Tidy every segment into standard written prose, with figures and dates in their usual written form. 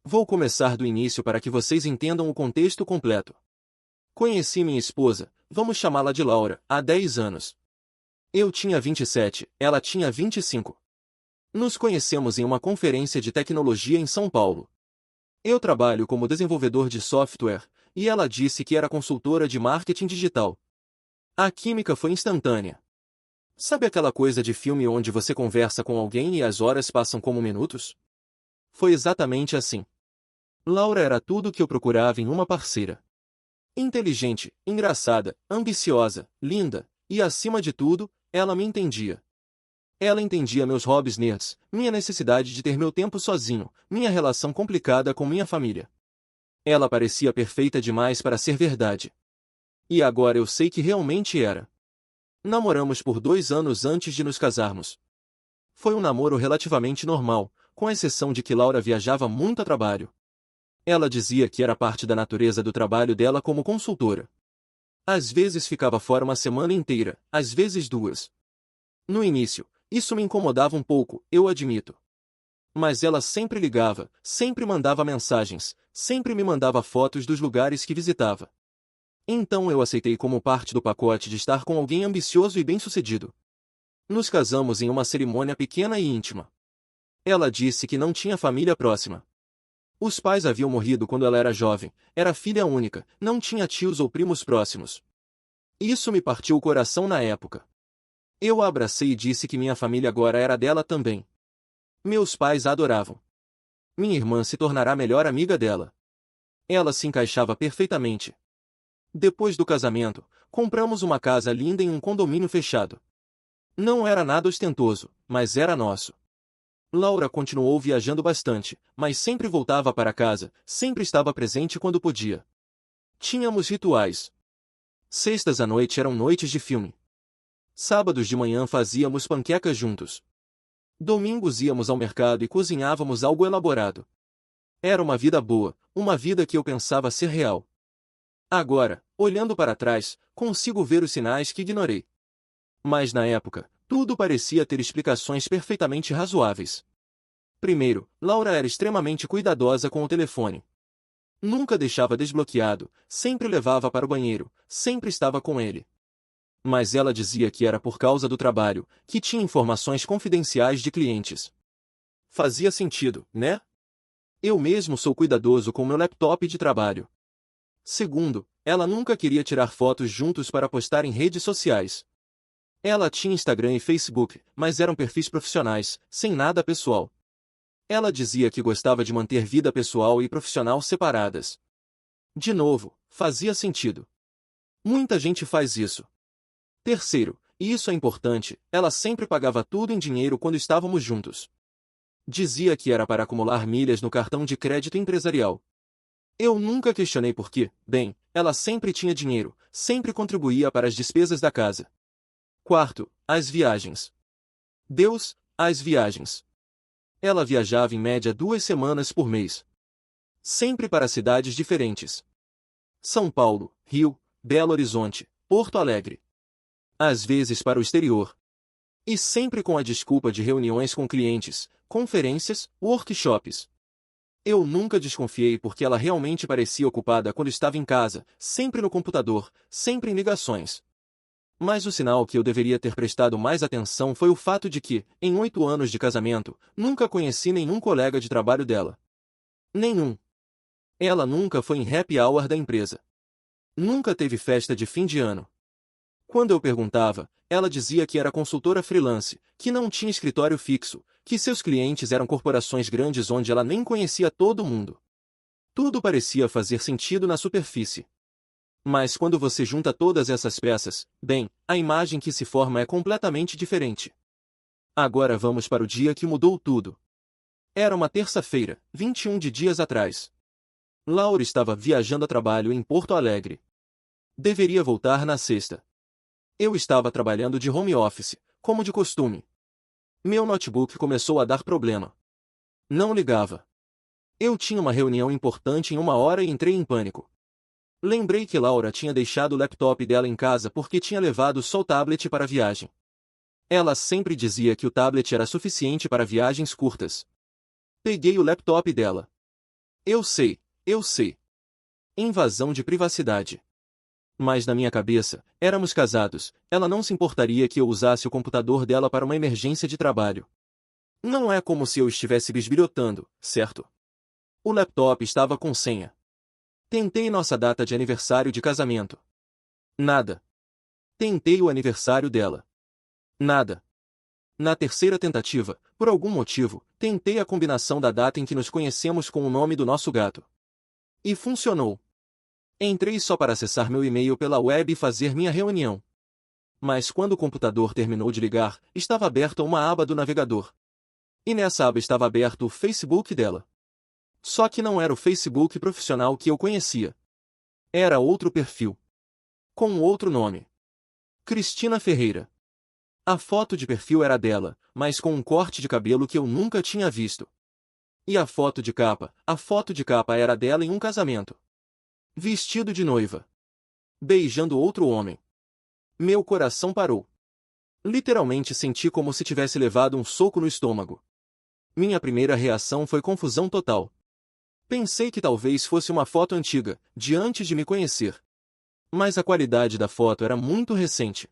Vou começar do início para que vocês entendam o contexto completo. Conheci minha esposa, vamos chamá-la de Laura, há 10 anos. Eu tinha 27, ela tinha 25. Nos conhecemos em uma conferência de tecnologia em São Paulo. Eu trabalho como desenvolvedor de software, e ela disse que era consultora de marketing digital. A química foi instantânea. Sabe aquela coisa de filme onde você conversa com alguém e as horas passam como minutos? Foi exatamente assim. Laura era tudo o que eu procurava em uma parceira. Inteligente, engraçada, ambiciosa, linda, e acima de tudo, ela me entendia. Ela entendia meus hobbies nerds, minha necessidade de ter meu tempo sozinho, minha relação complicada com minha família. Ela parecia perfeita demais para ser verdade. E agora eu sei que realmente era. Namoramos por 2 anos antes de nos casarmos. Foi um namoro relativamente normal, com exceção de que Laura viajava muito a trabalho. Ela dizia que era parte da natureza do trabalho dela como consultora. Às vezes ficava fora uma semana inteira, às vezes 2. No início, isso me incomodava um pouco, eu admito. Mas ela sempre ligava, sempre mandava mensagens, sempre me mandava fotos dos lugares que visitava. Então eu aceitei como parte do pacote de estar com alguém ambicioso e bem-sucedido. Nos casamos em uma cerimônia pequena e íntima. Ela disse que não tinha família próxima. Os pais haviam morrido quando ela era jovem, era filha única, não tinha tios ou primos próximos. Isso me partiu o coração na época. Eu a abracei e disse que minha família agora era dela também. Meus pais a adoravam. Minha irmã se tornará a melhor amiga dela. Ela se encaixava perfeitamente. Depois do casamento, compramos uma casa linda em um condomínio fechado. Não era nada ostentoso, mas era nosso. Laura continuou viajando bastante, mas sempre voltava para casa, sempre estava presente quando podia. Tínhamos rituais. Sextas à noite eram noites de filme. Sábados de manhã fazíamos panquecas juntos. Domingos íamos ao mercado e cozinhávamos algo elaborado. Era uma vida boa, uma vida que eu pensava ser real. Agora, olhando para trás, consigo ver os sinais que ignorei. Mas na época, tudo parecia ter explicações perfeitamente razoáveis. Primeiro, Laura era extremamente cuidadosa com o telefone. Nunca deixava desbloqueado, sempre levava para o banheiro, sempre estava com ele. Mas ela dizia que era por causa do trabalho, que tinha informações confidenciais de clientes. Fazia sentido, né? Eu mesmo sou cuidadoso com meu laptop de trabalho. Segundo, ela nunca queria tirar fotos juntos para postar em redes sociais. Ela tinha Instagram e Facebook, mas eram perfis profissionais, sem nada pessoal. Ela dizia que gostava de manter vida pessoal e profissional separadas. De novo, fazia sentido. Muita gente faz isso. Terceiro, e isso é importante, ela sempre pagava tudo em dinheiro quando estávamos juntos. Dizia que era para acumular milhas no cartão de crédito empresarial. Eu nunca questionei por quê, bem, ela sempre tinha dinheiro, sempre contribuía para as despesas da casa. Quarto, as viagens. Deus, as viagens. Ela viajava em média 2 semanas por mês. Sempre para cidades diferentes. São Paulo, Rio, Belo Horizonte, Porto Alegre. Às vezes para o exterior. E sempre com a desculpa de reuniões com clientes, conferências, workshops. Eu nunca desconfiei porque ela realmente parecia ocupada quando estava em casa, sempre no computador, sempre em ligações. Mas o sinal que eu deveria ter prestado mais atenção foi o fato de que, em 8 anos de casamento, nunca conheci nenhum colega de trabalho dela. Nenhum. Ela nunca foi em happy hour da empresa. Nunca teve festa de fim de ano. Quando eu perguntava, ela dizia que era consultora freelance, que não tinha escritório fixo, que seus clientes eram corporações grandes onde ela nem conhecia todo mundo. Tudo parecia fazer sentido na superfície. Mas quando você junta todas essas peças, bem, a imagem que se forma é completamente diferente. Agora vamos para o dia que mudou tudo. Era uma terça-feira, 21 de dias atrás. Laura estava viajando a trabalho em Porto Alegre. Deveria voltar na sexta. Eu estava trabalhando de home office, como de costume. Meu notebook começou a dar problema. Não ligava. Eu tinha uma reunião importante em 1 hora e entrei em pânico. Lembrei que Laura tinha deixado o laptop dela em casa porque tinha levado só o tablet para a viagem. Ela sempre dizia que o tablet era suficiente para viagens curtas. Peguei o laptop dela. Eu sei, eu sei. Invasão de privacidade. Mas na minha cabeça, éramos casados, ela não se importaria que eu usasse o computador dela para uma emergência de trabalho. Não é como se eu estivesse bisbilhotando, certo? O laptop estava com senha. Tentei nossa data de aniversário de casamento. Nada. Tentei o aniversário dela. Nada. Na terceira tentativa, por algum motivo, tentei a combinação da data em que nos conhecemos com o nome do nosso gato. E funcionou. Entrei só para acessar meu e-mail pela web e fazer minha reunião. Mas quando o computador terminou de ligar, estava aberta uma aba do navegador. E nessa aba estava aberto o Facebook dela. Só que não era o Facebook profissional que eu conhecia. Era outro perfil. Com outro nome. Cristina Ferreira. A foto de perfil era dela, mas com um corte de cabelo que eu nunca tinha visto. E a foto de capa era dela em um casamento. Vestido de noiva. Beijando outro homem. Meu coração parou. Literalmente senti como se tivesse levado um soco no estômago. Minha primeira reação foi confusão total. Pensei que talvez fosse uma foto antiga, de antes de me conhecer. Mas a qualidade da foto era muito recente.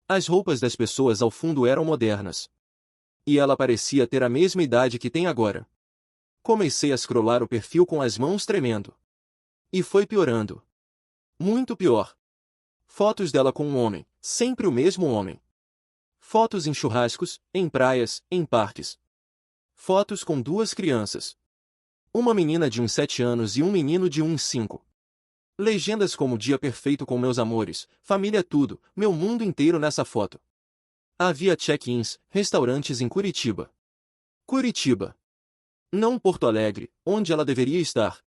As roupas das pessoas ao fundo eram modernas. E ela parecia ter a mesma idade que tem agora. Comecei a scrollar o perfil com as mãos tremendo. E foi piorando. Muito pior. Fotos dela com um homem, sempre o mesmo homem. Fotos em churrascos, em praias, em parques. Fotos com duas crianças. Uma menina de uns 7 anos e um menino de uns 5. Legendas como dia perfeito com meus amores, família tudo, meu mundo inteiro nessa foto. Havia check-ins, restaurantes em Curitiba. Curitiba. Não Porto Alegre, onde ela deveria estar.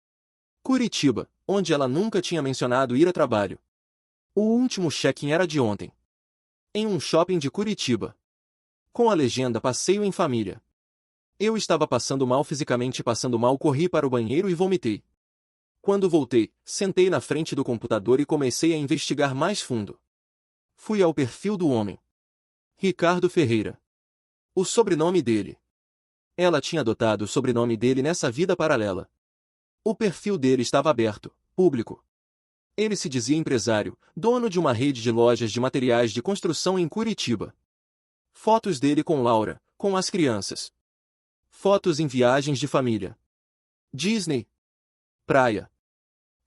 Curitiba, onde ela nunca tinha mencionado ir a trabalho. O último check-in era de ontem. Em um shopping de Curitiba. Com a legenda passeio em família. Eu estava passando mal fisicamente, corri para o banheiro e vomitei. Quando voltei, sentei na frente do computador e comecei a investigar mais fundo. Fui ao perfil do homem. Ricardo Ferreira. O sobrenome dele. Ela tinha adotado o sobrenome dele nessa vida paralela. O perfil dele estava aberto, público. Ele se dizia empresário, dono de uma rede de lojas de materiais de construção em Curitiba. Fotos dele com Laura, com as crianças. Fotos em viagens de família. Disney. Praia.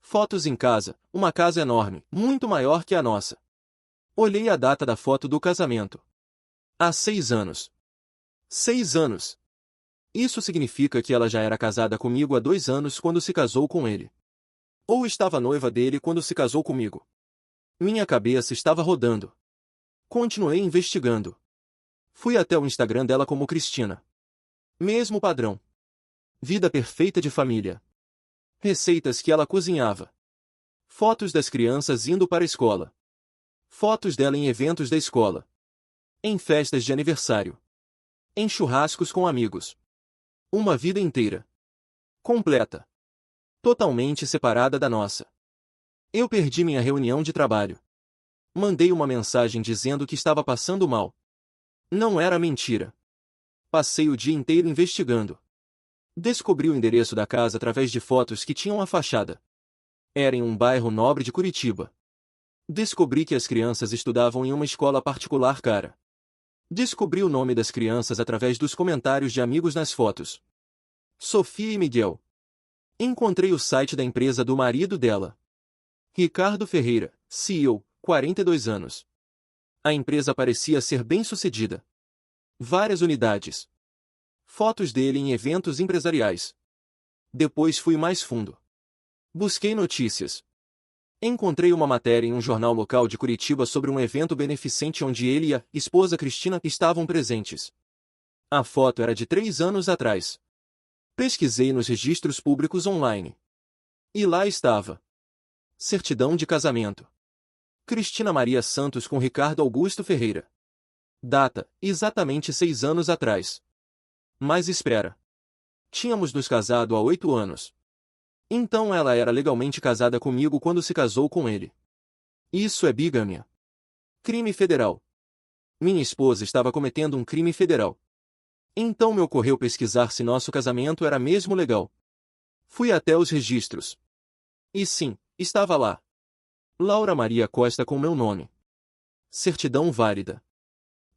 Fotos em casa, uma casa enorme, muito maior que a nossa. Olhei a data da foto do casamento. Há 6 anos. 6 anos. Isso significa que ela já era casada comigo há 2 anos quando se casou com ele. Ou estava noiva dele quando se casou comigo. Minha cabeça estava rodando. Continuei investigando. Fui até o Instagram dela como Cristina. Mesmo padrão. Vida perfeita de família. Receitas que ela cozinhava. Fotos das crianças indo para a escola. Fotos dela em eventos da escola. Em festas de aniversário. Em churrascos com amigos. Uma vida inteira. Completa. Totalmente separada da nossa. Eu perdi minha reunião de trabalho. Mandei uma mensagem dizendo que estava passando mal. Não era mentira. Passei o dia inteiro investigando. Descobri o endereço da casa através de fotos que tinham a fachada. Era em um bairro nobre de Curitiba. Descobri que as crianças estudavam em uma escola particular cara. Descobri o nome das crianças através dos comentários de amigos nas fotos. Sofia e Miguel. Encontrei o site da empresa do marido dela. Ricardo Ferreira, CEO, 42 anos. A empresa parecia ser bem-sucedida. Várias unidades. Fotos dele em eventos empresariais. Depois fui mais fundo. Busquei notícias. Encontrei uma matéria em um jornal local de Curitiba sobre um evento beneficente onde ele e a esposa Cristina estavam presentes. A foto era de 3 anos atrás. Pesquisei nos registros públicos online. E lá estava. Certidão de casamento. Cristina Maria Santos com Ricardo Augusto Ferreira. Data, exatamente 6 anos atrás. Mas espera. Tínhamos nos casado há 8 anos. Então ela era legalmente casada comigo quando se casou com ele. Isso é bigâmia. Crime federal. Minha esposa estava cometendo um crime federal. Então me ocorreu pesquisar se nosso casamento era mesmo legal. Fui até os registros. E sim, estava lá. Laura Maria Costa com meu nome. Certidão válida.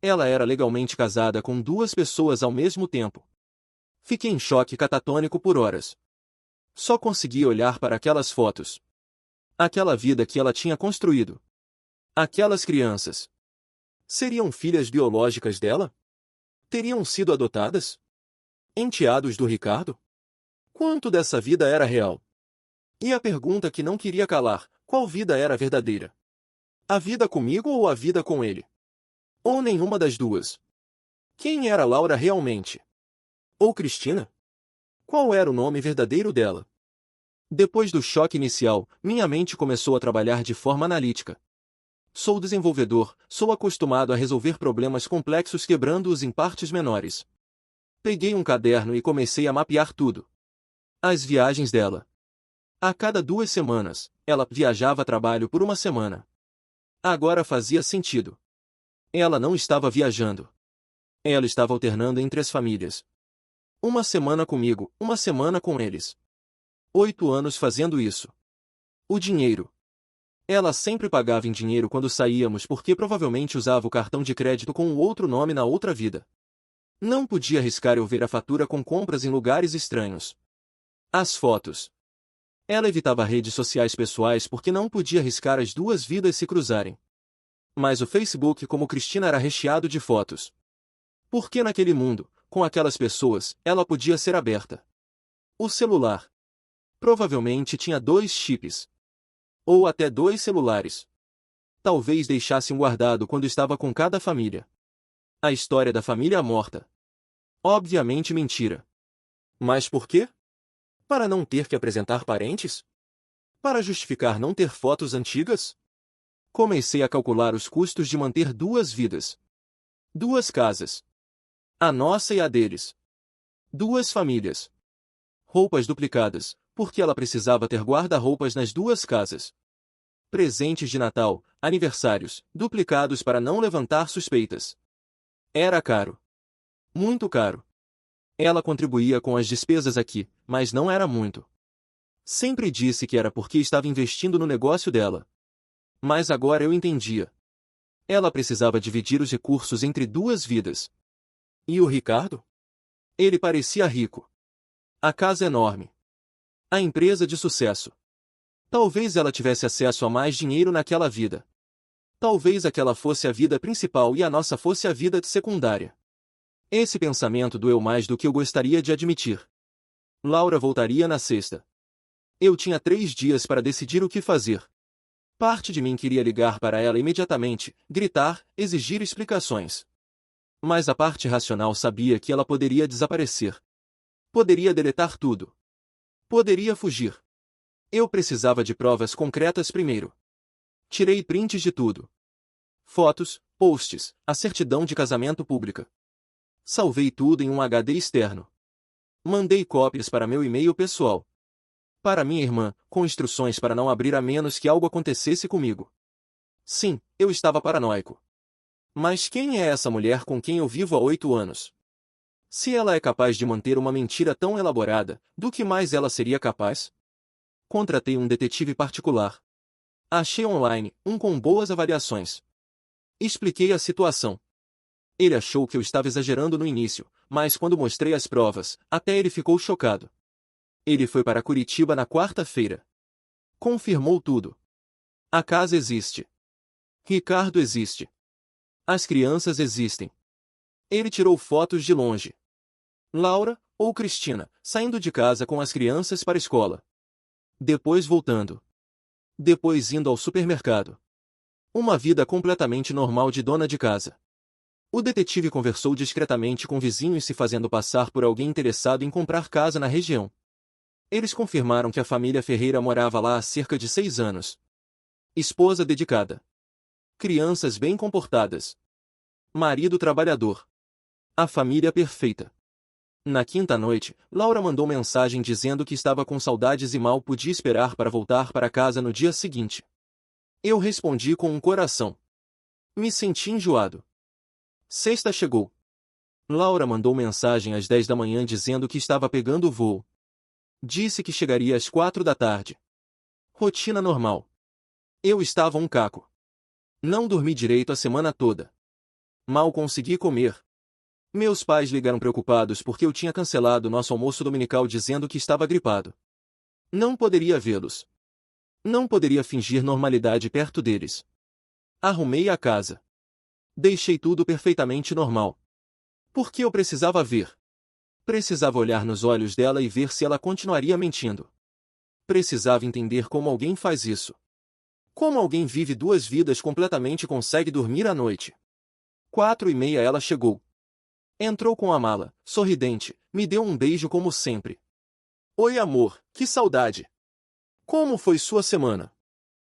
Ela era legalmente casada com duas pessoas ao mesmo tempo. Fiquei em choque catatônico por horas. Só conseguia olhar para aquelas fotos. Aquela vida que ela tinha construído. Aquelas crianças. Seriam filhas biológicas dela? Teriam sido adotadas? Enteados do Ricardo? Quanto dessa vida era real? E a pergunta que não queria calar, qual vida era verdadeira? A vida comigo ou a vida com ele? Ou nenhuma das duas? Quem era Laura realmente? Ou Cristina? Qual era o nome verdadeiro dela? Depois do choque inicial, minha mente começou a trabalhar de forma analítica. Sou desenvolvedor, sou acostumado a resolver problemas complexos quebrando-os em partes menores. Peguei um caderno e comecei a mapear tudo. As viagens dela. A cada 2 semanas, ela viajava a trabalho por uma semana. Agora fazia sentido. Ela não estava viajando. Ela estava alternando entre as famílias. Uma semana comigo, uma semana com eles. 8 anos fazendo isso. O dinheiro. Ela sempre pagava em dinheiro quando saíamos porque provavelmente usava o cartão de crédito com o outro nome na outra vida. Não podia arriscar eu ver a fatura com compras em lugares estranhos. As fotos. Ela evitava redes sociais pessoais porque não podia arriscar as duas vidas se cruzarem. Mas o Facebook como Cristina era recheado de fotos. Porque naquele mundo, com aquelas pessoas, ela podia ser aberta. O celular. Provavelmente tinha 2 chips. Ou até 2 celulares. Talvez deixasse um guardado quando estava com cada família. A história da família morta. Obviamente mentira. Mas por quê? Para não ter que apresentar parentes? Para justificar não ter fotos antigas? Comecei a calcular os custos de manter 2 vidas. 2 casas. A nossa e a deles. 2 famílias. Roupas duplicadas, porque ela precisava ter guarda-roupas nas 2 casas. Presentes de Natal, aniversários, duplicados para não levantar suspeitas. Era caro. Muito caro. Ela contribuía com as despesas aqui, mas não era muito. Sempre disse que era porque estava investindo no negócio dela. Mas agora eu entendia. Ela precisava dividir os recursos entre 2 vidas. E o Ricardo? Ele parecia rico. A casa enorme. A empresa de sucesso. Talvez ela tivesse acesso a mais dinheiro naquela vida. Talvez aquela fosse a vida principal e a nossa fosse a vida de secundária. Esse pensamento doeu mais do que eu gostaria de admitir. Laura voltaria na sexta. Eu tinha 3 dias para decidir o que fazer. Parte de mim queria ligar para ela imediatamente, gritar, exigir explicações. Mas a parte racional sabia que ela poderia desaparecer. Poderia deletar tudo. Poderia fugir. Eu precisava de provas concretas primeiro. Tirei prints de tudo. Fotos, posts, a certidão de casamento pública. Salvei tudo em um HD externo. Mandei cópias para meu e-mail pessoal. Para minha irmã, com instruções para não abrir a menos que algo acontecesse comigo. Sim, eu estava paranoico. Mas quem é essa mulher com quem eu vivo há 8 anos? Se ela é capaz de manter uma mentira tão elaborada, do que mais ela seria capaz? Contratei um detetive particular. Achei online, um com boas avaliações. Expliquei a situação. Ele achou que eu estava exagerando no início, mas quando mostrei as provas, até ele ficou chocado. Ele foi para Curitiba na quarta-feira. Confirmou tudo. A casa existe. Ricardo existe. As crianças existem. Ele tirou fotos de longe. Laura, ou Cristina, saindo de casa com as crianças para a escola. Depois voltando. Depois indo ao supermercado. Uma vida completamente normal de dona de casa. O detetive conversou discretamente com vizinhos se fazendo passar por alguém interessado em comprar casa na região. Eles confirmaram que a família Ferreira morava lá há cerca de 6 anos. Esposa dedicada. Crianças bem comportadas. Marido trabalhador. A família perfeita. Na quinta noite, Laura mandou mensagem dizendo que estava com saudades e mal podia esperar para voltar para casa no dia seguinte. Eu respondi com um coração. Me senti enjoado. Sexta chegou. Laura mandou mensagem às 10 da manhã dizendo que estava pegando o voo. Disse que chegaria às 4 da tarde. Rotina normal. Eu estava um caco. Não dormi direito a semana toda. Mal consegui comer. Meus pais ligaram preocupados porque eu tinha cancelado nosso almoço dominical dizendo que estava gripado. Não poderia vê-los. Não poderia fingir normalidade perto deles. Arrumei a casa. Deixei tudo perfeitamente normal. Porque eu precisava ver. Precisava olhar nos olhos dela e ver se ela continuaria mentindo. Precisava entender como alguém faz isso. Como alguém vive duas vidas completamente e consegue dormir à noite. 4:30 ela chegou. Entrou com a mala, sorridente, me deu um beijo como sempre. Oi amor, que saudade! Como foi sua semana?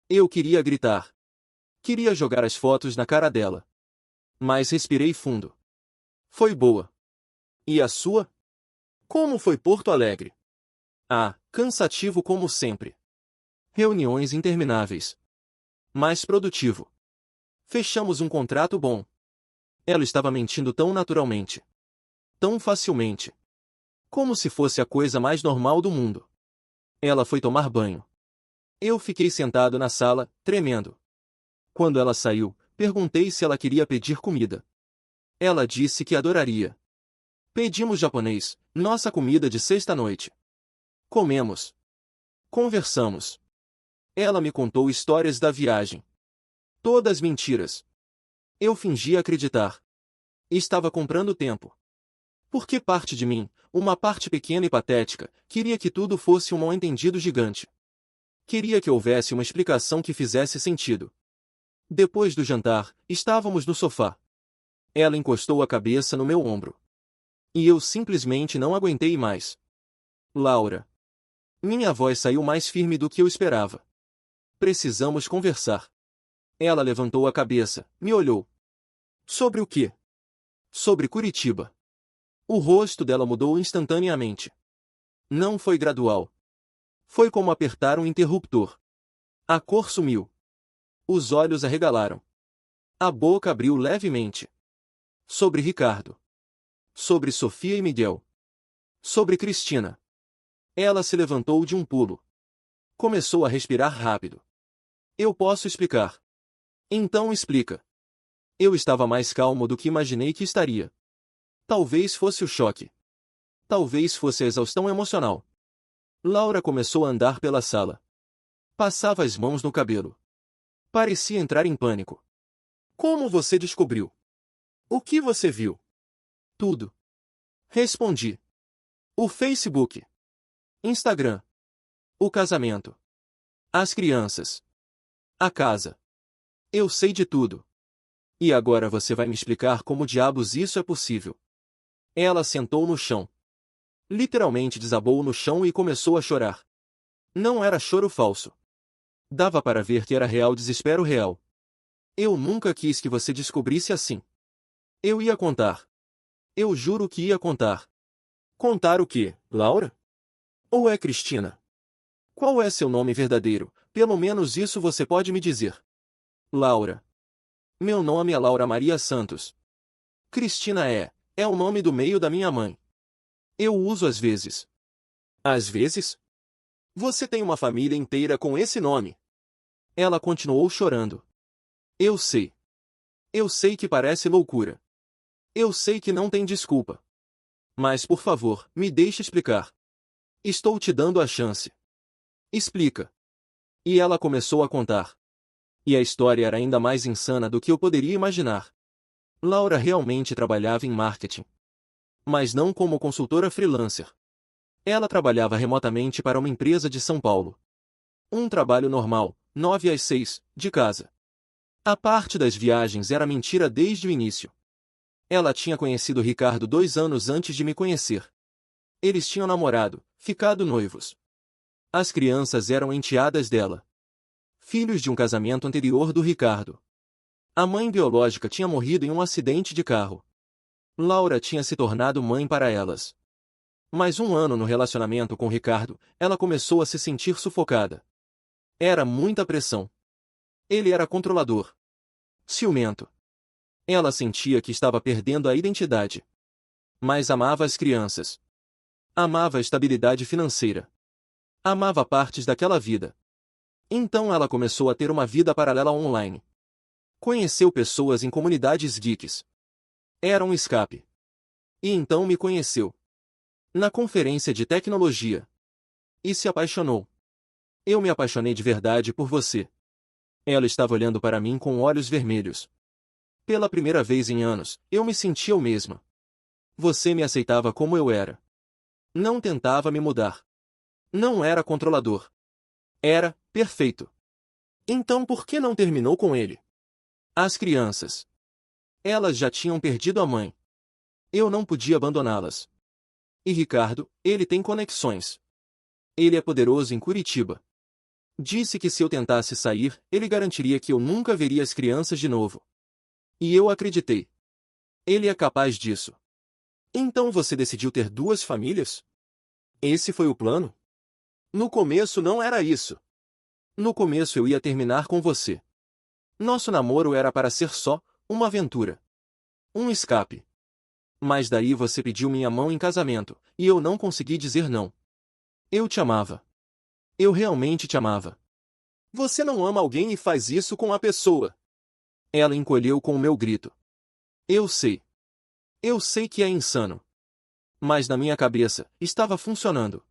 Eu queria gritar. Queria jogar as fotos na cara dela. Mas respirei fundo. Foi boa. E a sua? Como foi Porto Alegre? Ah, cansativo como sempre. Reuniões intermináveis. Mas produtivo. Fechamos um contrato bom. Ela estava mentindo tão naturalmente. Tão facilmente. Como se fosse a coisa mais normal do mundo. Ela foi tomar banho. Eu fiquei sentado na sala, tremendo. Quando ela saiu, perguntei se ela queria pedir comida. Ela disse que adoraria. Pedimos japonês, nossa comida de sexta-noite. Comemos. Conversamos. Ela me contou histórias da viagem. Todas mentiras. Eu fingi acreditar. Estava comprando tempo. Porque parte de mim, uma parte pequena e patética, queria que tudo fosse um mal-entendido gigante. Queria que houvesse uma explicação que fizesse sentido. Depois do jantar, estávamos no sofá. Ela encostou a cabeça no meu ombro. E eu simplesmente não aguentei mais. Laura. Minha voz saiu mais firme do que eu esperava. Precisamos conversar. Ela levantou a cabeça, me olhou. Sobre o quê? Sobre Curitiba. O rosto dela mudou instantaneamente. Não foi gradual. Foi como apertar um interruptor. A cor sumiu. Os olhos arregalaram. A boca abriu levemente. Sobre Ricardo. Sobre Sofia e Miguel. Sobre Cristina. Ela se levantou de um pulo. Começou a respirar rápido. Eu posso explicar. Então explica. Eu estava mais calmo do que imaginei que estaria. Talvez fosse o choque. Talvez fosse a exaustão emocional. Laura começou a andar pela sala. Passava as mãos no cabelo. Parecia entrar em pânico. Como você descobriu? O que você viu? Tudo. Respondi. O Facebook. Instagram. O casamento. As crianças. A casa. Eu sei de tudo. E agora você vai me explicar como diabos isso é possível. Ela sentou no chão. Literalmente desabou no chão e começou a chorar. Não era choro falso. Dava para ver que era real desespero real. Eu nunca quis que você descobrisse assim. Eu ia contar. Eu juro que ia contar. Contar o quê, Laura? Ou é Cristina? Qual é seu nome verdadeiro? Pelo menos isso você pode me dizer. Laura. Meu nome é Laura Maria Santos. Cristina é o nome do meio da minha mãe. Eu uso às vezes. Às vezes? Você tem uma família inteira com esse nome. Ela continuou chorando. Eu sei. Eu sei que parece loucura. Eu sei que não tem desculpa. Mas por favor, me deixe explicar. Estou te dando a chance. Explica. E ela começou a contar. E a história era ainda mais insana do que eu poderia imaginar. Laura realmente trabalhava em marketing. Mas não como consultora freelancer. Ela trabalhava remotamente para uma empresa de São Paulo. Um trabalho normal, 9 às 6, de casa. A parte das viagens era mentira desde o início. Ela tinha conhecido Ricardo 2 anos antes de me conhecer. Eles tinham namorado, ficado noivos. As crianças eram enteadas dela. Filhos de um casamento anterior do Ricardo. A mãe biológica tinha morrido em um acidente de carro. Laura tinha se tornado mãe para elas. Mas um ano no relacionamento com Ricardo, ela começou a se sentir sufocada. Era muita pressão. Ele era controlador. Ciumento. Ela sentia que estava perdendo a identidade. Mas amava as crianças. Amava a estabilidade financeira. Amava partes daquela vida. Então ela começou a ter uma vida paralela online. Conheceu pessoas em comunidades geeks. Era um escape. E então me conheceu. Na conferência de tecnologia. E se apaixonou. Eu me apaixonei de verdade por você. Ela estava olhando para mim com olhos vermelhos. Pela primeira vez em anos, eu me sentia eu mesma. Você me aceitava como eu era. Não tentava me mudar. Não era controlador. Era perfeito. Então por que não terminou com ele? As crianças. Elas já tinham perdido a mãe. Eu não podia abandoná-las. E Ricardo, ele tem conexões. Ele é poderoso em Curitiba. Disse que se eu tentasse sair, ele garantiria que eu nunca veria as crianças de novo. E eu acreditei. Ele é capaz disso. Então você decidiu ter duas famílias? Esse foi o plano? No começo não era isso. No começo eu ia terminar com você. Nosso namoro era para ser só uma aventura. Um escape. Mas daí você pediu minha mão em casamento, e eu não consegui dizer não. Eu te amava. Eu realmente te amava. Você não ama alguém e faz isso com a pessoa. Ela encolheu com o meu grito. Eu sei. Eu sei que é insano. Mas na minha cabeça, estava funcionando.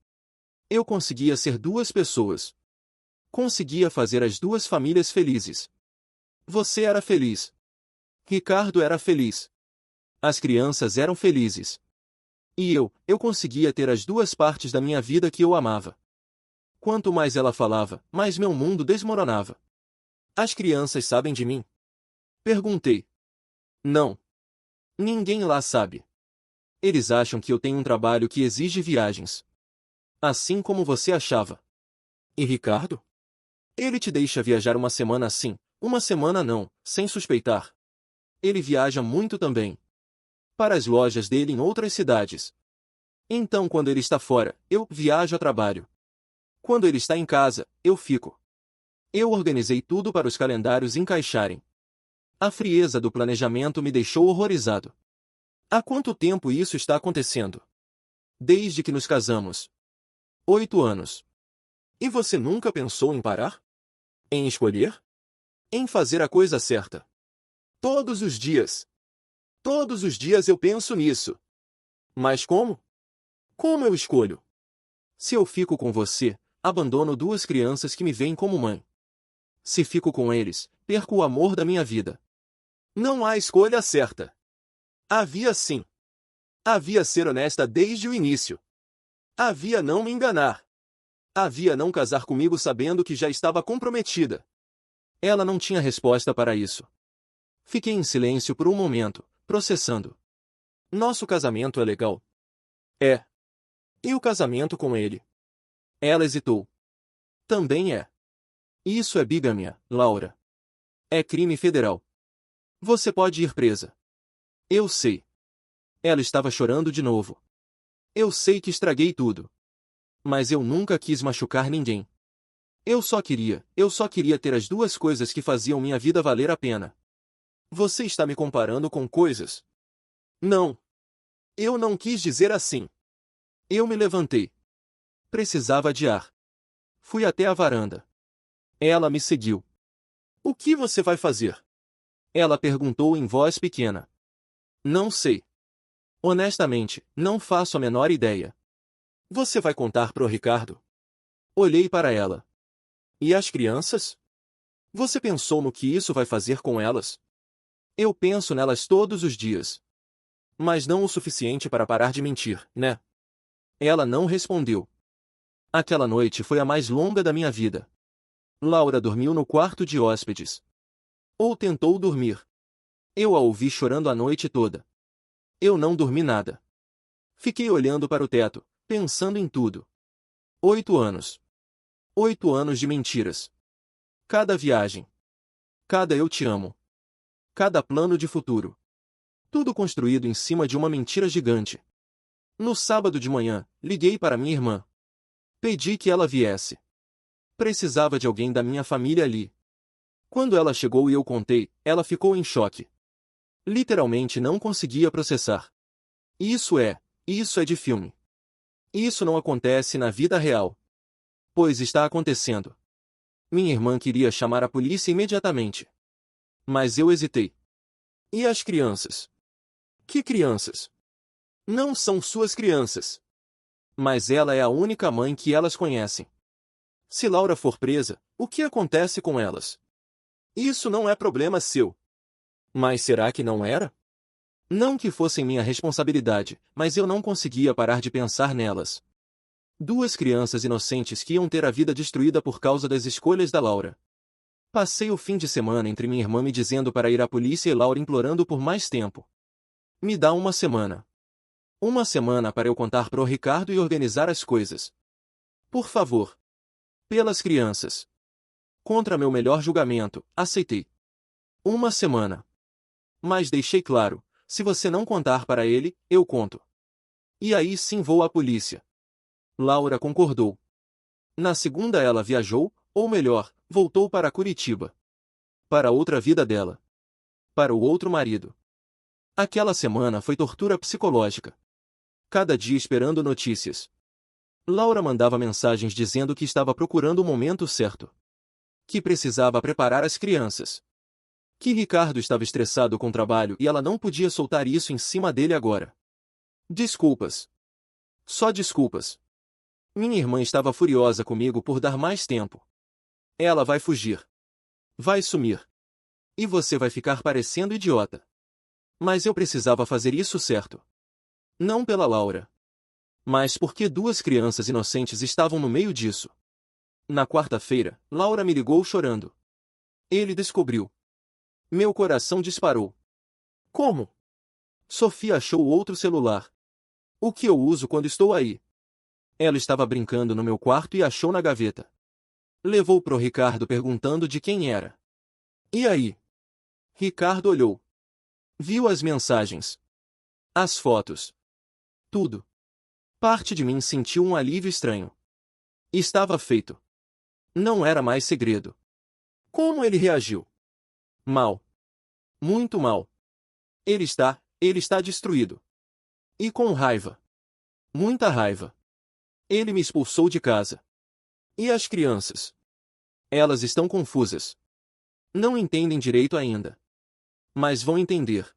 Eu conseguia ser duas pessoas. Conseguia fazer as duas famílias felizes. Você era feliz. Ricardo era feliz. As crianças eram felizes. E eu conseguia ter as duas partes da minha vida que eu amava. Quanto mais ela falava, mais meu mundo desmoronava. As crianças sabem de mim? Perguntei. Não. Ninguém lá sabe. Eles acham que eu tenho um trabalho que exige viagens. Assim como você achava. E Ricardo? Ele te deixa viajar uma semana sim, uma semana não, sem suspeitar. Ele viaja muito também. Para as lojas dele em outras cidades. Então quando ele está fora, eu viajo a trabalho. Quando ele está em casa, eu fico. Eu organizei tudo para os calendários encaixarem. A frieza do planejamento me deixou horrorizado. Há quanto tempo isso está acontecendo? Desde que nos casamos. 8 anos. E você nunca pensou em parar? Em escolher? Em fazer a coisa certa? Todos os dias. Todos os dias eu penso nisso. Mas como? Como eu escolho? Se eu fico com você, abandono duas crianças que me veem como mãe. Se fico com eles, perco o amor da minha vida. Não há escolha certa. Havia sim. Havia ser honesta desde o início. Havia não me enganar. Havia não casar comigo sabendo que já estava comprometida. Ela não tinha resposta para isso. Fiquei em silêncio por um momento, processando. Nosso casamento é legal? É. E o casamento com ele? Ela hesitou. Também é. Isso é bigamia, Laura. É crime federal. Você pode ir presa. Eu sei. Ela estava chorando de novo. Eu sei que estraguei tudo. Mas eu nunca quis machucar ninguém. Eu só queria ter as duas coisas que faziam minha vida valer a pena. Você está me comparando com coisas? Não. Eu não quis dizer assim. Eu me levantei. Precisava adiar. Fui até a varanda. Ela me seguiu. O que você vai fazer? Ela perguntou em voz pequena. Não sei. Honestamente, não faço a menor ideia. Você vai contar pro Ricardo? Olhei para ela. E as crianças? Você pensou no que isso vai fazer com elas? Eu penso nelas todos os dias. Mas não o suficiente para parar de mentir, né? Ela não respondeu. Aquela noite foi a mais longa da minha vida. Laura dormiu no quarto de hóspedes. Ou tentou dormir. Eu a ouvi chorando a noite toda. Eu não dormi nada. Fiquei olhando para o teto, pensando em tudo. 8 anos. 8 anos de mentiras. Cada viagem. Cada eu te amo. Cada plano de futuro. Tudo construído em cima de uma mentira gigante. No sábado de manhã, liguei para minha irmã. Pedi que ela viesse. Precisava de alguém da minha família ali. Quando ela chegou e eu contei, ela ficou em choque. Literalmente não conseguia processar. Isso é de filme. Isso não acontece na vida real. Pois está acontecendo. Minha irmã queria chamar a polícia imediatamente. Mas eu hesitei. E as crianças? Que crianças? Não são suas crianças. Mas ela é a única mãe que elas conhecem. Se Laura for presa, o que acontece com elas? Isso não é problema seu. Mas será que não era? Não que fossem minha responsabilidade, mas eu não conseguia parar de pensar nelas. Duas crianças inocentes que iam ter a vida destruída por causa das escolhas da Laura. Passei o fim de semana entre minha irmã me dizendo para ir à polícia e Laura implorando por mais tempo. Me dá uma semana. Uma semana para eu contar pro Ricardo e organizar as coisas. Por favor. Pelas crianças. Contra meu melhor julgamento, aceitei. Uma semana. Mas deixei claro, se você não contar para ele, eu conto. E aí sim vou à polícia. Laura concordou. Na segunda ela viajou, ou melhor, voltou para Curitiba. Para outra vida dela. Para o outro marido. Aquela semana foi tortura psicológica. Cada dia esperando notícias. Laura mandava mensagens dizendo que estava procurando o momento certo. Que precisava preparar as crianças. Que Ricardo estava estressado com o trabalho e ela não podia soltar isso em cima dele agora. Desculpas. Só desculpas. Minha irmã estava furiosa comigo por dar mais tempo. Ela vai fugir. Vai sumir. E você vai ficar parecendo idiota. Mas eu precisava fazer isso certo. Não pela Laura. Mas porque duas crianças inocentes estavam no meio disso. Na quarta-feira, Laura me ligou chorando. Ele descobriu. Meu coração disparou. Como? Sofia achou outro celular. O que eu uso quando estou aí? Ela estava brincando no meu quarto e achou na gaveta. Levou pro Ricardo perguntando de quem era. E aí? Ricardo olhou. Viu as mensagens. As fotos. Tudo. Parte de mim sentiu um alívio estranho. Estava feito. Não era mais segredo. Como ele reagiu? Mal. Muito mal. Ele está destruído. E com raiva. Muita raiva. Ele me expulsou de casa. E as crianças? Elas estão confusas. Não entendem direito ainda. Mas vão entender.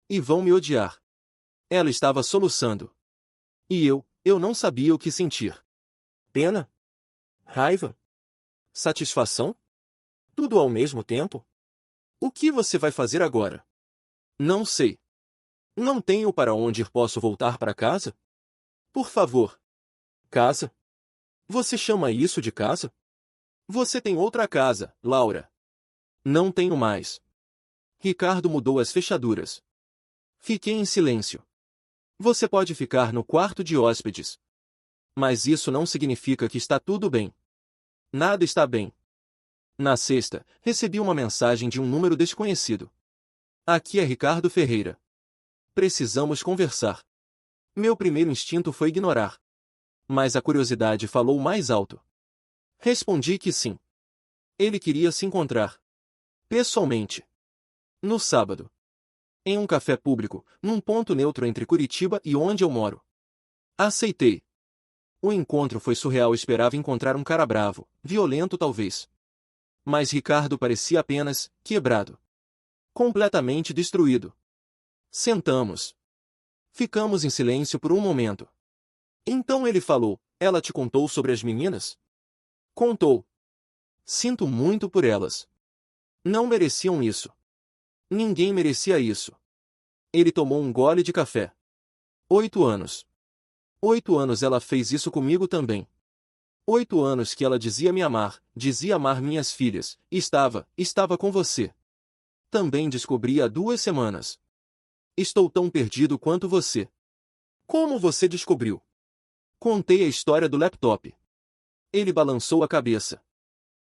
E vão me odiar. Ela estava soluçando. E eu não sabia o que sentir. Pena? Raiva? Satisfação? Tudo ao mesmo tempo? O que você vai fazer agora? Não sei. Não tenho para onde ir. Posso voltar para casa? Por favor. Casa? Você chama isso de casa? Você tem outra casa, Laura. Não tenho mais. Ricardo mudou as fechaduras. Fiquei em silêncio. Você pode ficar no quarto de hóspedes. Mas isso não significa que está tudo bem. Nada está bem. Na sexta, recebi uma mensagem de um número desconhecido. Aqui é Ricardo Ferreira. Precisamos conversar. Meu primeiro instinto foi ignorar. Mas a curiosidade falou mais alto. Respondi que sim. Ele queria se encontrar. Pessoalmente. No sábado. Em um café público, num ponto neutro entre Curitiba e onde eu moro. Aceitei. O encontro foi surreal. Esperava encontrar um cara bravo, violento talvez. Mas Ricardo parecia apenas quebrado. Completamente destruído. Sentamos. Ficamos em silêncio por um momento. Então ele falou: ela te contou sobre as meninas? Contou. Sinto muito por elas. Não mereciam isso. Ninguém merecia isso. Ele tomou um gole de café. 8 anos. 8 anos ela fez isso comigo também. 8 anos que ela dizia me amar, dizia amar minhas filhas, estava com você. Também descobri há 2 semanas. Estou tão perdido quanto você. Como você descobriu? Contei a história do laptop. Ele balançou a cabeça.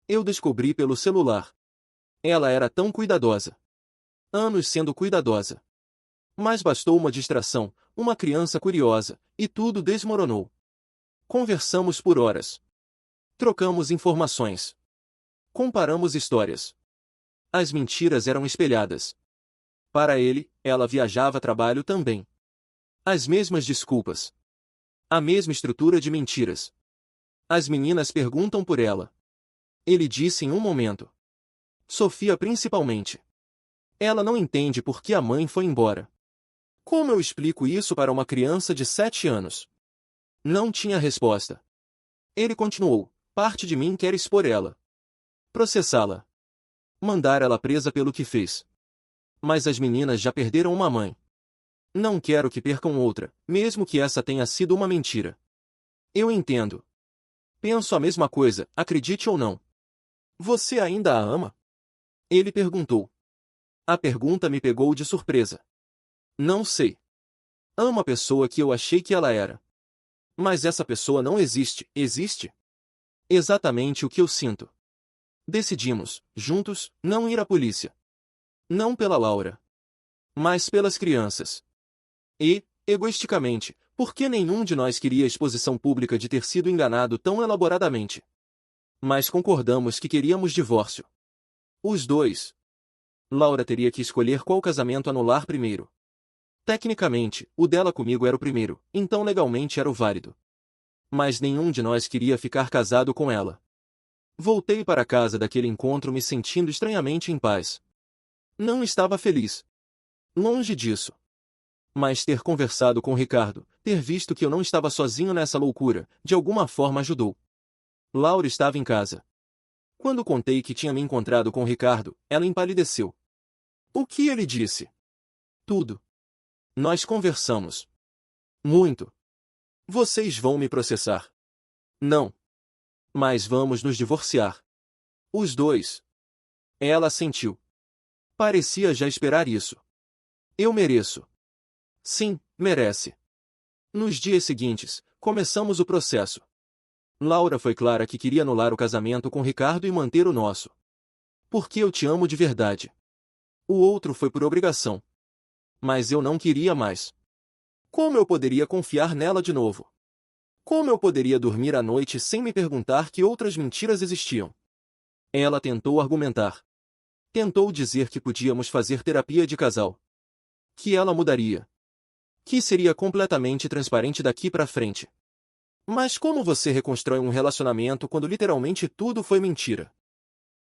Eu descobri pelo celular. Ela era tão cuidadosa. Anos sendo cuidadosa. Mas bastou uma distração, uma criança curiosa, e tudo desmoronou. Conversamos por horas. Trocamos informações. Comparamos histórias. As mentiras eram espelhadas. Para ele, ela viajava a trabalho também. As mesmas desculpas. A mesma estrutura de mentiras. As meninas perguntam por ela. Ele disse em um momento. Sofia principalmente. Ela não entende por que a mãe foi embora. Como eu explico isso para uma criança de 7 anos? Não tinha resposta. Ele continuou. Parte de mim quer expor ela. Processá-la. Mandar ela presa pelo que fez. Mas as meninas já perderam uma mãe. Não quero que percam outra, mesmo que essa tenha sido uma mentira. Eu entendo. Penso a mesma coisa, acredite ou não. Você ainda a ama? Ele perguntou. A pergunta me pegou de surpresa. Não sei. Amo a pessoa que eu achei que ela era. Mas essa pessoa não existe, existe? Exatamente o que eu sinto. Decidimos, juntos, não ir à polícia. Não pela Laura. Mas pelas crianças. E, egoisticamente, porque nenhum de nós queria a exposição pública de ter sido enganado tão elaboradamente. Mas concordamos que queríamos divórcio. Os dois. Laura teria que escolher qual casamento anular primeiro. Tecnicamente, o dela comigo era o primeiro, então legalmente era o válido. Mas nenhum de nós queria ficar casado com ela. Voltei para casa daquele encontro me sentindo estranhamente em paz. Não estava feliz. Longe disso. Mas ter conversado com Ricardo, ter visto que eu não estava sozinho nessa loucura, de alguma forma ajudou. Laura estava em casa. Quando contei que tinha me encontrado com Ricardo, ela empalideceu. O que ele disse? Tudo. Nós conversamos. Muito. Vocês vão me processar. Não. Mas vamos nos divorciar. Os dois. Ela sentiu. Parecia já esperar isso. Eu mereço. Sim, merece. Nos dias seguintes, começamos o processo. Laura foi clara que queria anular o casamento com Ricardo e manter o nosso. Porque eu te amo de verdade. O outro foi por obrigação. Mas eu não queria mais. Como eu poderia confiar nela de novo? Como eu poderia dormir à noite sem me perguntar que outras mentiras existiam? Ela tentou argumentar. Tentou dizer que podíamos fazer terapia de casal. Que ela mudaria. Que seria completamente transparente daqui para frente. Mas como você reconstrói um relacionamento quando literalmente tudo foi mentira?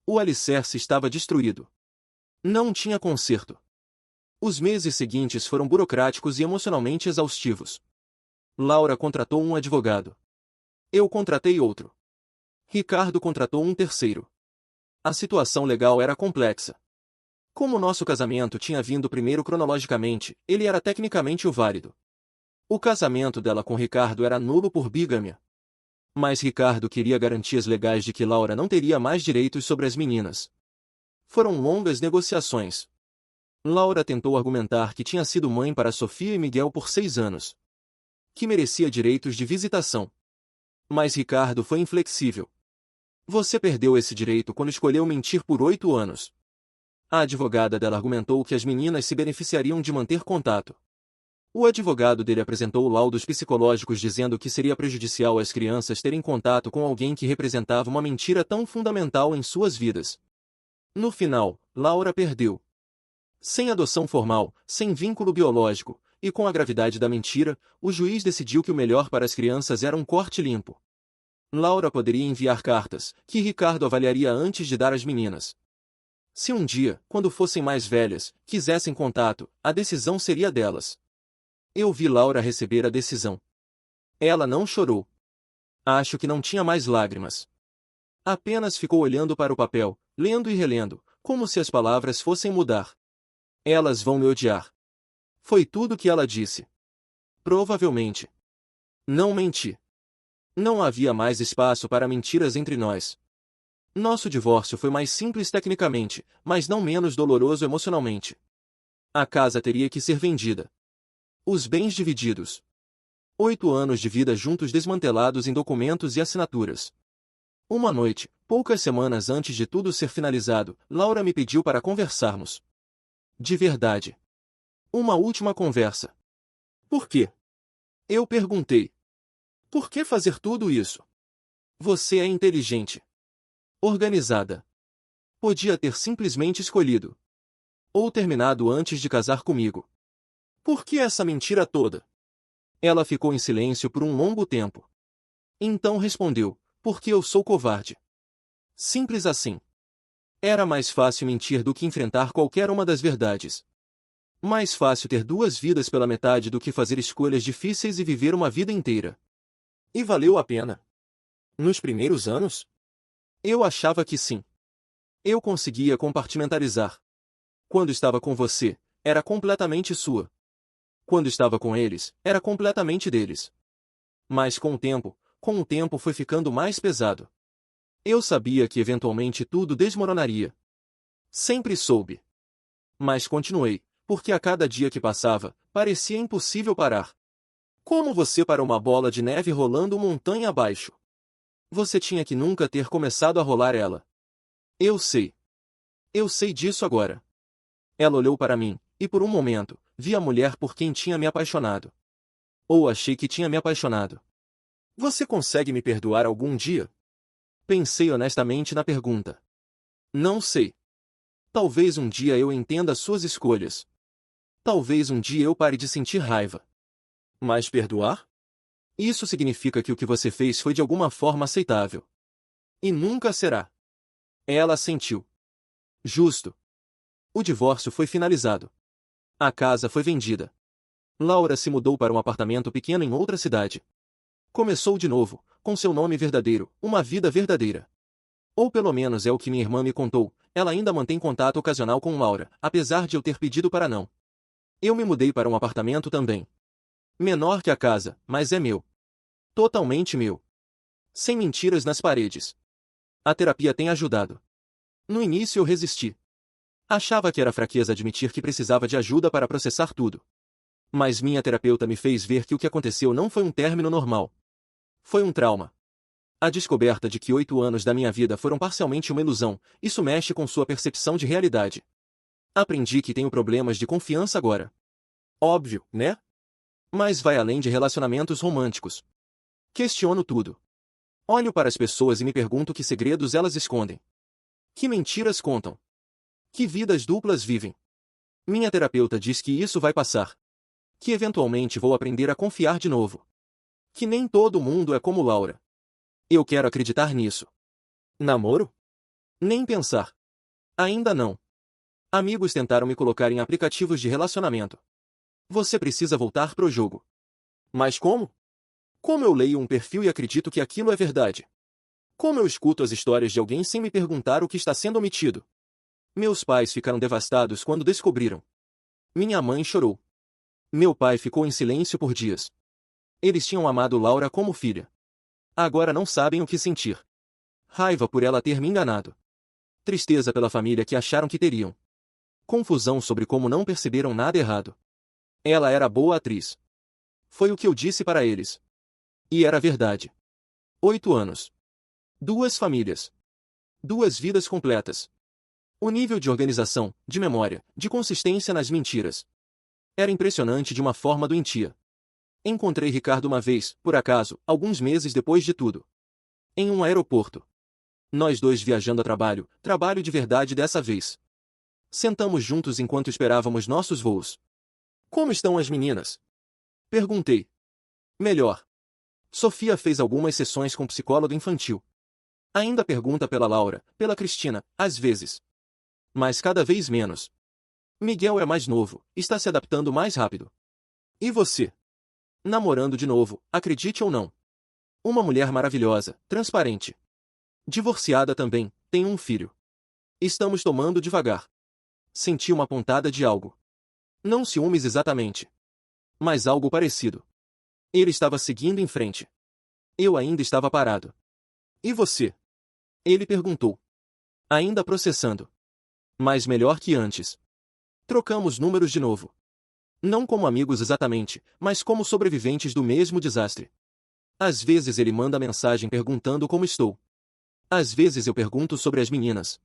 O alicerce estava destruído. Não tinha conserto. Os meses seguintes foram burocráticos e emocionalmente exaustivos. Laura contratou um advogado. Eu contratei outro. Ricardo contratou um terceiro. A situação legal era complexa. Como nosso casamento tinha vindo primeiro cronologicamente, ele era tecnicamente o válido. O casamento dela com Ricardo era nulo por bigâmia. Mas Ricardo queria garantias legais de que Laura não teria mais direitos sobre as meninas. Foram longas negociações. Laura tentou argumentar que tinha sido mãe para Sofia e Miguel por 6 anos. Que merecia direitos de visitação. Mas Ricardo foi inflexível. Você perdeu esse direito quando escolheu mentir por 8 anos. A advogada dela argumentou que as meninas se beneficiariam de manter contato. O advogado dele apresentou laudos psicológicos dizendo que seria prejudicial às crianças terem contato com alguém que representava uma mentira tão fundamental em suas vidas. No final, Laura perdeu. Sem adoção formal, sem vínculo biológico, e com a gravidade da mentira, o juiz decidiu que o melhor para as crianças era um corte limpo. Laura poderia enviar cartas, que Ricardo avaliaria antes de dar às meninas. Se um dia, quando fossem mais velhas, quisessem contato, a decisão seria delas. Eu vi Laura receber a decisão. Ela não chorou. Acho que não tinha mais lágrimas. Apenas ficou olhando para o papel, lendo e relendo, como se as palavras fossem mudar. Elas vão me odiar. Foi tudo que ela disse. Provavelmente. Não menti. Não havia mais espaço para mentiras entre nós. Nosso divórcio foi mais simples tecnicamente, mas não menos doloroso emocionalmente. A casa teria que ser vendida. Os bens divididos. 8 anos de vida juntos desmantelados em documentos e assinaturas. Uma noite, poucas semanas antes de tudo ser finalizado, Laura me pediu para conversarmos. De verdade. Uma última conversa. Por quê? Eu perguntei. Por que fazer tudo isso? Você é inteligente. Organizada. Podia ter simplesmente escolhido. Ou terminado antes de casar comigo. Por que essa mentira toda? Ela ficou em silêncio por um longo tempo. Então respondeu, porque eu sou covarde. Simples assim. Era mais fácil mentir do que enfrentar qualquer uma das verdades. Mais fácil ter duas vidas pela metade do que fazer escolhas difíceis e viver uma vida inteira. E valeu a pena? Nos primeiros anos? Eu achava que sim. Eu conseguia compartimentalizar. Quando estava com você, era completamente sua. Quando estava com eles, era completamente deles. Mas com o tempo foi ficando mais pesado. Eu sabia que eventualmente tudo desmoronaria. Sempre soube. Mas continuei, porque a cada dia que passava, parecia impossível parar. Como você para uma bola de neve rolando montanha abaixo? Você tinha que nunca ter começado a rolar ela. Eu sei. Eu sei disso agora. Ela olhou para mim, e por um momento, vi a mulher por quem tinha me apaixonado. Ou achei que tinha me apaixonado. Você consegue me perdoar algum dia? Pensei honestamente na pergunta. Não sei. Talvez um dia eu entenda suas escolhas. Talvez um dia eu pare de sentir raiva. Mas perdoar? Isso significa que o que você fez foi de alguma forma aceitável. E nunca será. Ela assentiu. Justo. O divórcio foi finalizado. A casa foi vendida. Laura se mudou para um apartamento pequeno em outra cidade. Começou de novo, com seu nome verdadeiro, uma vida verdadeira. Ou pelo menos é o que minha irmã me contou, ela ainda mantém contato ocasional com Laura, apesar de eu ter pedido para não. Eu me mudei para um apartamento também. Menor que a casa, mas é meu. Totalmente meu. Sem mentiras nas paredes. A terapia tem ajudado. No início eu resisti. Achava que era fraqueza admitir que precisava de ajuda para processar tudo. Mas minha terapeuta me fez ver que o que aconteceu não foi um término normal. Foi um trauma. A descoberta de que 8 anos da minha vida foram parcialmente uma ilusão, isso mexe com sua percepção de realidade. Aprendi que tenho problemas de confiança agora. Óbvio, né? Mas vai além de relacionamentos românticos. Questiono tudo. Olho para as pessoas e me pergunto que segredos elas escondem. Que mentiras contam. Que vidas duplas vivem. Minha terapeuta diz que isso vai passar. Que eventualmente vou aprender a confiar de novo. Que nem todo mundo é como Laura. Eu quero acreditar nisso. Namoro? Nem pensar. Ainda não. Amigos tentaram me colocar em aplicativos de relacionamento. Você precisa voltar pro jogo. Mas como? Como eu leio um perfil e acredito que aquilo é verdade? Como eu escuto as histórias de alguém sem me perguntar o que está sendo omitido? Meus pais ficaram devastados quando descobriram. Minha mãe chorou. Meu pai ficou em silêncio por dias. Eles tinham amado Laura como filha. Agora não sabem o que sentir. Raiva por ela ter me enganado. Tristeza pela família que acharam que teriam. Confusão sobre como não perceberam nada errado. Ela era boa atriz. Foi o que eu disse para eles. E era verdade. 8 anos. 2 famílias. 2 vidas completas. O nível de organização, de memória, de consistência nas mentiras. Era impressionante de uma forma doentia. Encontrei Ricardo uma vez, por acaso, alguns meses depois de tudo. Em um aeroporto. Nós dois viajando a trabalho de verdade dessa vez. Sentamos juntos enquanto esperávamos nossos voos. Como estão as meninas? Perguntei. Melhor. Sofia fez algumas sessões com psicólogo infantil. Ainda pergunta pela Laura, pela Cristina, às vezes. Mas cada vez menos. Miguel é mais novo, está se adaptando mais rápido. E você? Namorando de novo, acredite ou não. Uma mulher maravilhosa, transparente. Divorciada também, tem um filho. Estamos tomando devagar. Senti uma pontada de algo. Não ciúmes exatamente. Mas algo parecido. Ele estava seguindo em frente. Eu ainda estava parado. E você? Ele perguntou. Ainda processando. Mas melhor que antes. Trocamos números de novo. Não como amigos exatamente, mas como sobreviventes do mesmo desastre. Às vezes ele manda mensagem perguntando como estou. Às vezes eu pergunto sobre as meninas.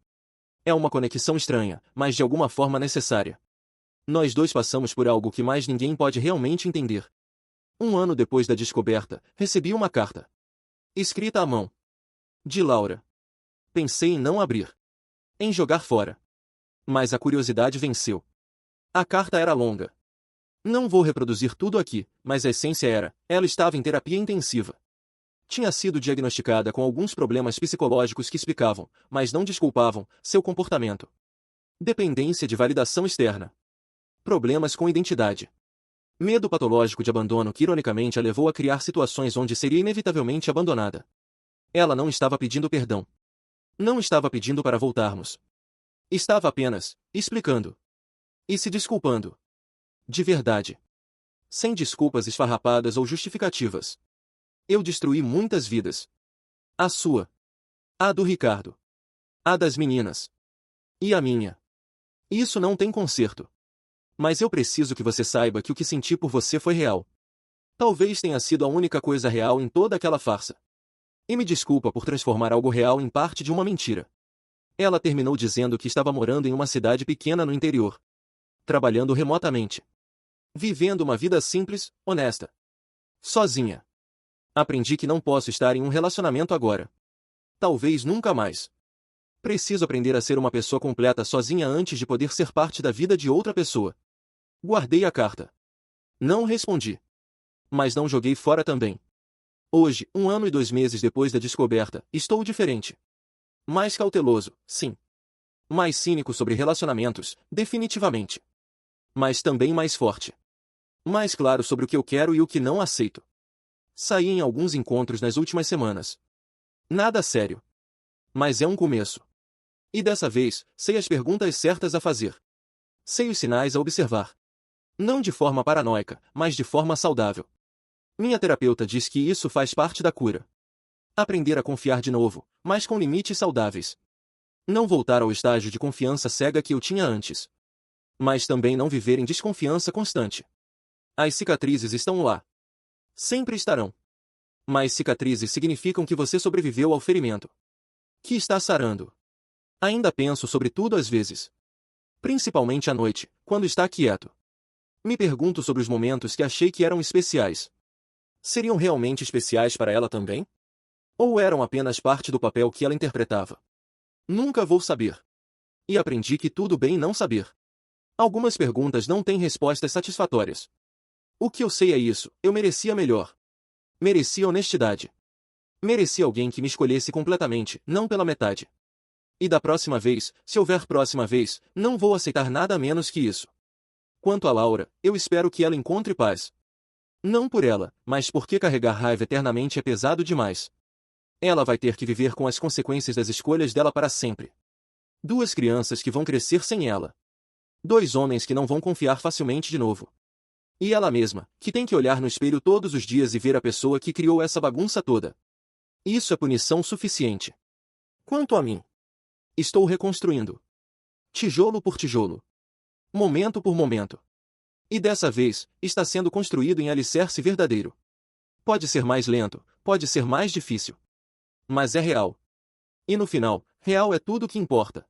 É uma conexão estranha, mas de alguma forma necessária. Nós dois passamos por algo que mais ninguém pode realmente entender. 1 ano depois da descoberta, recebi uma carta. Escrita à mão. De Laura. Pensei em não abrir. Em jogar fora. Mas a curiosidade venceu. A carta era longa. Não vou reproduzir tudo aqui, mas a essência era, ela estava em terapia intensiva. Tinha sido diagnosticada com alguns problemas psicológicos que explicavam, mas não desculpavam, seu comportamento. Dependência de validação externa. Problemas com identidade. Medo patológico de abandono que ironicamente a levou a criar situações onde seria inevitavelmente abandonada. Ela não estava pedindo perdão. Não estava pedindo para voltarmos. Estava apenas explicando. E se desculpando. De verdade. Sem desculpas esfarrapadas ou justificativas. Eu destruí muitas vidas. A sua. A do Ricardo. A das meninas. E a minha. Isso não tem conserto. Mas eu preciso que você saiba que o que senti por você foi real. Talvez tenha sido a única coisa real em toda aquela farsa. E me desculpa por transformar algo real em parte de uma mentira. Ela terminou dizendo que estava morando em uma cidade pequena no interior. Trabalhando remotamente. Vivendo uma vida simples, honesta. Sozinha. Aprendi que não posso estar em um relacionamento agora. Talvez nunca mais. Preciso aprender a ser uma pessoa completa sozinha antes de poder ser parte da vida de outra pessoa. Guardei a carta. Não respondi. Mas não joguei fora também. Hoje, 1 ano e 2 meses depois da descoberta, estou diferente. Mais cauteloso, sim. Mais cínico sobre relacionamentos, definitivamente. Mas também mais forte. Mais claro sobre o que eu quero e o que não aceito. Saí em alguns encontros nas últimas semanas. Nada sério. Mas é um começo. E dessa vez, sei as perguntas certas a fazer. Sei os sinais a observar. Não de forma paranoica, mas de forma saudável. Minha terapeuta diz que isso faz parte da cura. Aprender a confiar de novo, mas com limites saudáveis. Não voltar ao estágio de confiança cega que eu tinha antes. Mas também não viver em desconfiança constante. As cicatrizes estão lá. Sempre estarão. Mas cicatrizes significam que você sobreviveu ao ferimento. Que está sarando. Ainda penso sobre tudo às vezes. Principalmente à noite, quando está quieto. Me pergunto sobre os momentos que achei que eram especiais. Seriam realmente especiais para ela também? Ou eram apenas parte do papel que ela interpretava? Nunca vou saber. E aprendi que tudo bem não saber. Algumas perguntas não têm respostas satisfatórias. O que eu sei é isso, eu merecia melhor. Merecia honestidade. Merecia alguém que me escolhesse completamente, não pela metade. E da próxima vez, se houver próxima vez, não vou aceitar nada menos que isso. Quanto a Laura, eu espero que ela encontre paz. Não por ela, mas porque carregar raiva eternamente é pesado demais. Ela vai ter que viver com as consequências das escolhas dela para sempre. 2 crianças que vão crescer sem ela. 2 homens que não vão confiar facilmente de novo. E ela mesma, que tem que olhar no espelho todos os dias e ver a pessoa que criou essa bagunça toda. Isso é punição suficiente. Quanto a mim, estou reconstruindo. Tijolo por tijolo. Momento por momento. E dessa vez, está sendo construído em alicerce verdadeiro. Pode ser mais lento, pode ser mais difícil. Mas é real. E no final, real é tudo o que importa.